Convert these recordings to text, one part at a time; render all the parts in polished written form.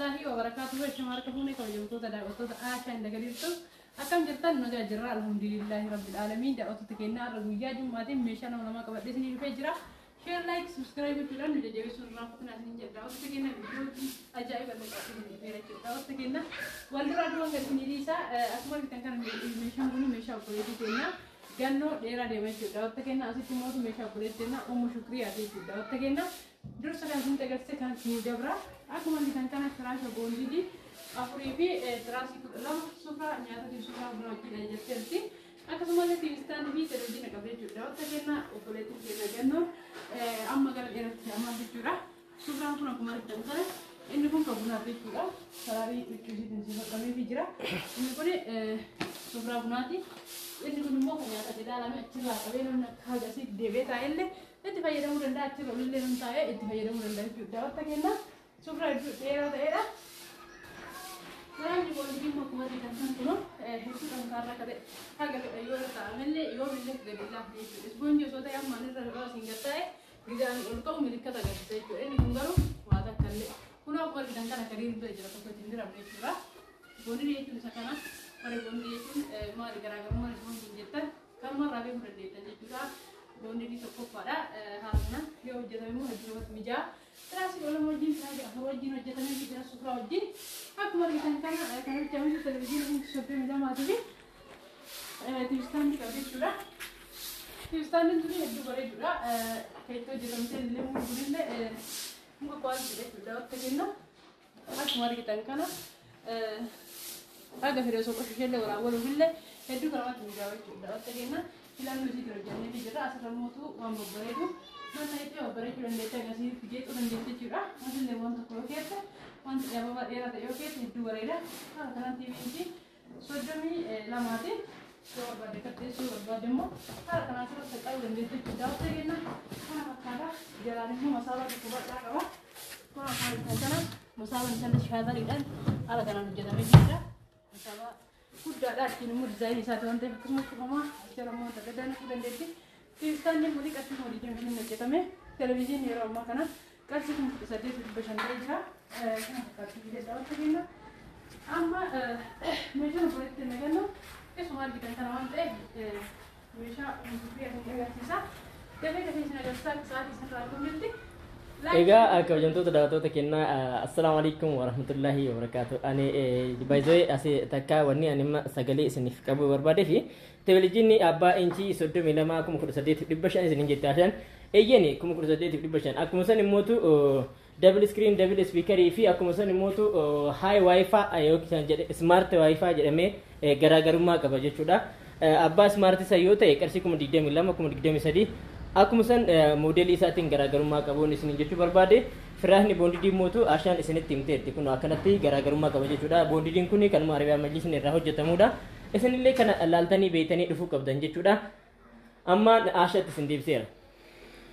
الله وبركاته وشماركم كوجمتو تدعوتو عشان دغريتو أكم جرتان نجا جرا الحمد لله رب العالمين دعوتو تكينا رجوجا جمعتين ميشان ولا ما كبدسني فجرا شير لايك سبسكرايب كلنا نجا بسون رافقنا نجا دعوتو تكينا فيديو أجايب المقاطعين فيرتو دعوتو تكينا والدرا دوان غيرني ليسا أكمل كتنكان ميشان بني ميشان كويتو تكينا جانو ديرا ديمشو دعوتو تكينا أسيتو موتو ميشان كويتو تكينا شكريا تيجي دعوتو تكينا درس كان سنت قرصة كان في جبرة أكو من كان تراش بوندي أفري في تراسي لام سفرة نياتا في سفرة بروكي لجت ترتي أكو سماه تيستان في ترجينا قبل جورا وتكنا وقلتي كنا جنو أما قال إيرت أما بجورا سفرة كنا كمان تنكره إنكم كبنا بجورا ساري بتشوفي تنسي كمي بجورا إنكم سفرة بناتي إنكم مو كنا تجدا لما تجلا كبيرنا هذا سيد دبي تايله اتفايدة مولنا أكثر من اللي نتاعه اتفايدة مولنا جدا وتكلنا سفرة جدا تيرا نعم يقول لي ما كمان يكمل كنو هسه كم كارلا كده حاجة يوم تعمل لي يوم اللي كده بالله إسبوعين جوزة يوم ما نرى الرأس إنجتاي جزان أركو ملكة تجسد جو إني كنغرو وهذا كله كنا أقول كده كنا كريم بيجرا تقول تندر أبني شورا بوني ليه تقول سكانا مرة بوني ليه ما رجع مرة بوني جتا كم مرة رابي مرة ليه تجي شورا بوني دي تكو pada halnya yo jadami mu hajro mija terus kalau mau jin saja mau jin aja tanah kita suka jin aku mari kan kalau kami televisi ini sudah mija mati di Tuhistan di kami sudah Tuhistan itu ni itu boleh juga itu jadami televisi mu boleh le mu kuat sudah terkena aku mari kita kan agak serius aku sih le orang boleh le itu kalau mija sudah terkena Filan nuti kerjanya di jera asal motu uang berbeda mana itu berbeda dan data ngasih video dan data juga masih lewat untuk lokasi untuk ya bawa era lokasi itu berbeda karena TV ini sudah mi lama deh so berbeda itu berbeda demo karena sudah sekali dan data juga terkena karena kada jalan itu masalah itu buat apa karena masalah misalnya syahada dan ala karena jadi media masalah kuda dah kini muda jadi satu nanti ketemu sama cara mau terkadang aku dan Devi Tuhistan ni boleh kasih mau dijemput ni kita me televisi ni ramah karena kasih tu saja tu bersama dia kasih dia tahu tu amma macam boleh tenaga no semua kita kan awam teh macam dia yang sisa tapi kita sini saat aku nanti Ega kabajamtu tadawatu takinna assalamualaikum warahmatullahi wabarakatuh ani baizoi asi takka wani anima sagale sinif kabu barbade fi televizini abba inci soddo milama kum kudu sadit dibashan sinin jitashan eyeni kum kudu sadit dibashan akumusan motu double screen double speaker fi akumusan motu high wifi ayo kisan jade smart wifi jade me garagaruma kabajechuda abba smart sayote karsi kum digde milama kum digde misadi Aku musan model isatin garagarummaa qabuun isin jechuu barbaade firaahni boondidii mootu ashaan isinitti himteetti kun akkanatti garaagarummaa qaba jechuudha boondidiin kun kan maariyaa majlisni irraa hojjetamuudha isinillee kana laaltanii beeytanii dhufuu qabdan jechuudha amma ashaatti isin deebiseera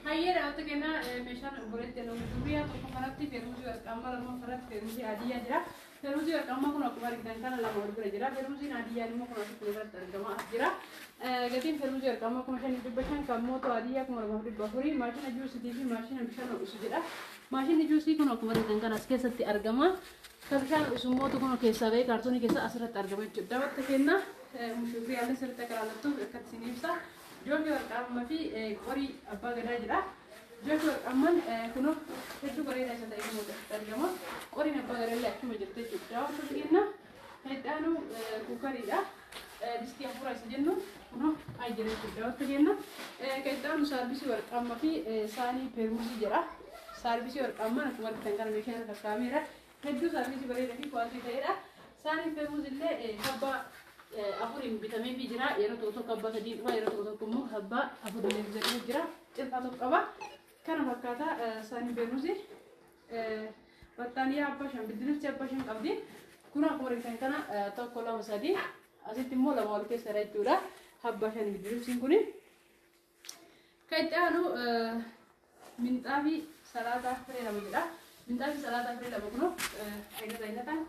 Hayyera waktu kena meshan boleh telo duriya to kamarati feruzi kamar mo farat feruzi adiya jira feruzi kamar kuno kumar kita kan la mod jira feruzi adiya mo kuno kuno terjemah jira gatin feruzi kamar kuno shan dibashan kammo to adiya kumar bahuri bahuri mashin juice divi mashin bishan usu jira mashin juice kuno kumar kita kan aske satti argama kabishan usumo to kuno kesabe kartoni kesa asrat argama jida waktu kena musyukri ala serta karalatu kat sinimsa Jodoh kamu fi kori apa gada jira jodoh aman kuno itu kori dah sampai itu muda terjema kori apa gada lek cuma jadi jodoh tu begini itu anu kukari dah di setiap pura sejenuh kuno aja jadi jodoh tu begini kita anu servis work kamu fi sani permusi jira servis work aman aku baru tengkar mesin ke kamera itu servis beri lagi kualitas jira sani permusi le haba أفريم فيتامين بي جرا يرى توتو كبا تدين ويرى توتو كمو هبا أفريم زكي جرا تلقى كبا كان فكاتا ساني بيروزي والثانية أبا شام بدرس أبا شام قبدي كنا كوري كنا تو كلا مسادي أسي تيمو لا مالك سراي تورا هبا شام بدرس كوني كيتانو من تابي سلاطة فريلا مجرا من تابي سلاطة فريلا بكونو أيضا أيضا كان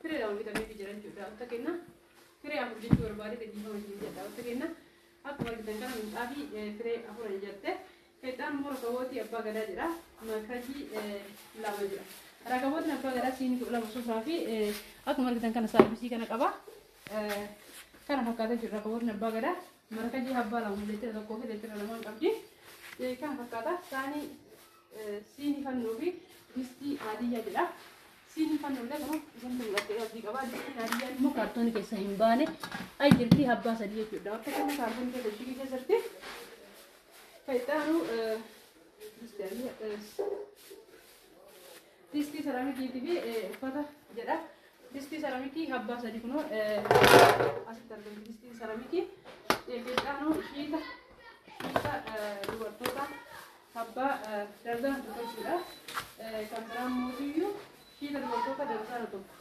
فريلا فيتامين بي جرا جورا أتكلنا Kira aku jadi berbalik dengan orang yang jadi tahu terkena aku lagi tengah minta abi kira aku lagi jadi kita mau kawati apa gada jera makaji lawa jera Rakabootni abbaa gadaa siinii kudha lama sofaa fi akkuma argitan kana saarbisii kana qaba. Kana fakkaatee jiru rakabootni abbaa gadaa marqajii abbaa lama leetira tokkoo fi leetira lamaan qabdi. Kana fakkaata saanii siinii fannoo fi distii adiyyaa jedha. Siinii fannoo illee kun isin mul'attee abdii qaba. Distiin adiyyaan immoo kaartoonii keessa hin baane ay jirti abbaa sadii jechuudha. Akka kana kaartoonii keessa ishii keessatti fayyadamu distii saraamikii fi uffata jedha. Distii saraamikii abbaa sadii kunoo asitti argamu. Distii saraamikii fayyadamu shiita dubartoota abbaa dardaan tokkodha. Kan biraan mootiyyuu shiita dubartoota dardaan tokko.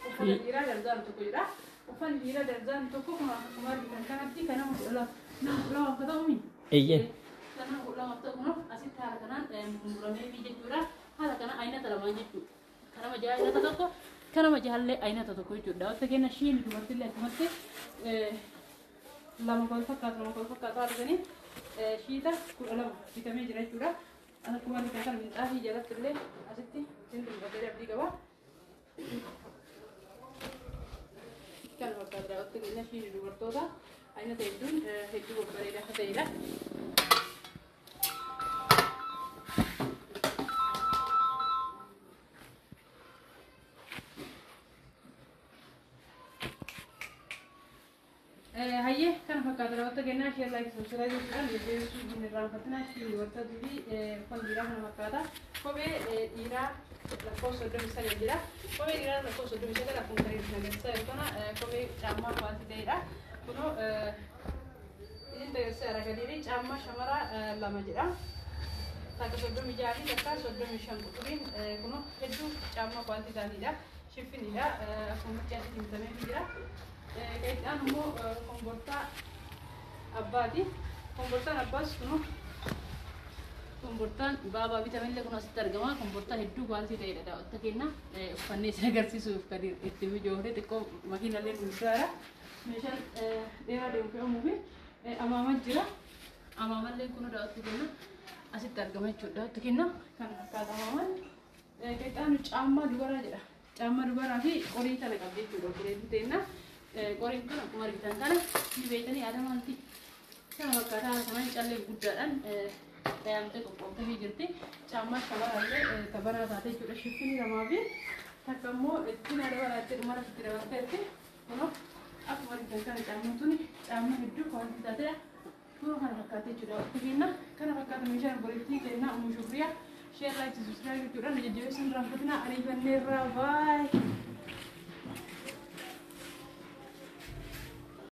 Uffata dhiiraa dardaan tokko jedha. Uffanni dhiiraa dardaan tokko kun akkuma argitan kanatti kan nama lama akka ta'u Eeyyee. Kana lama ta'u kun asitti haala kanaan muramee fi jechuudha. Haala kana aynata lamaan jechuudha. Kana majaa aynata tokko kana majaallee aynata tokko jechuudha. Wanta kenna shiin dubartillee akkumatti lama kol fakkaatu arganii shiita 12 bitamee jira jechuudha. Akkuma argitan kana minxaafii jalatti illee asitti isin dubartii abdii qaba. Kan fakkaatu wanta kenna shiin dubartoota aynata hedduun hedduu babbareedaa akka ta'edha. Hayyee kana fakkaata wanta kennaa ishee laayik subscribe godhuudhaan deddeebisuu hin irraanfatinaa ishee wanta durii uffanni dhiiraa kana fakkaata. Kophee dhiiraa lakkoofsa 39 jira. Kophee dhiiraa lakkoofsa 39 akkuma kan agarsiisaa jiru kana kophee caammaa baasii ta'edha. Kunoo isin agarsiisaa ragadiirii caammaa shamaraa 2 jedha. Takka 36 fi takka 35 quturiin kunoo hedduu caammaa baasii ta'anidha. Shiffinidha. Akkuma asitti bitamee jira. Kaitan mo komborta abbaati. Kombortaan abbaas kun kombortaan baabaa bitamillee kun asitti argama. Kombortaa hedduu baasii ta'edha. Wanta kenna uffannee isin agarsiisuuf kan itti mijoofne xiqqoo makiinallee guddaadha. Meeshaan dheeraa deemu fe'amuu fi amaaman jira. Amaamallee kun wanta kenna asitti argama jechuudha. Wanta kenna kan fakkaata amaaman. Kaitan caammaa dubaraa jedha. Caammaa dubaraa fi qorii kana qabdi jechuudha. Qorii biteenna. Qoriin kun akkuma argitan kana ni beekanii yaada maalti kana fakkaataa kanaan callee guddaadhaan dhayaamtee qophoofamee jirti. Caammaa shamarraallee tabanaa taatee jechuudha. Shiffinii lamaa fi takka immoo ittiin aadaa baraatee dhumara itti dabalteetti kunoo akkuma argitan kana caammaan tuni caammaa hedduu kwanti taatedha. Kunoo kana fakkaatee jechuudha. Waqti kenna kana fakkaata meeshaan boriitti kennaa uumuu shufriyaa sheerraa itti subscribe jechuudha. Na jajjabeessuun raanfatinaa ariifanneerraa baay'ee.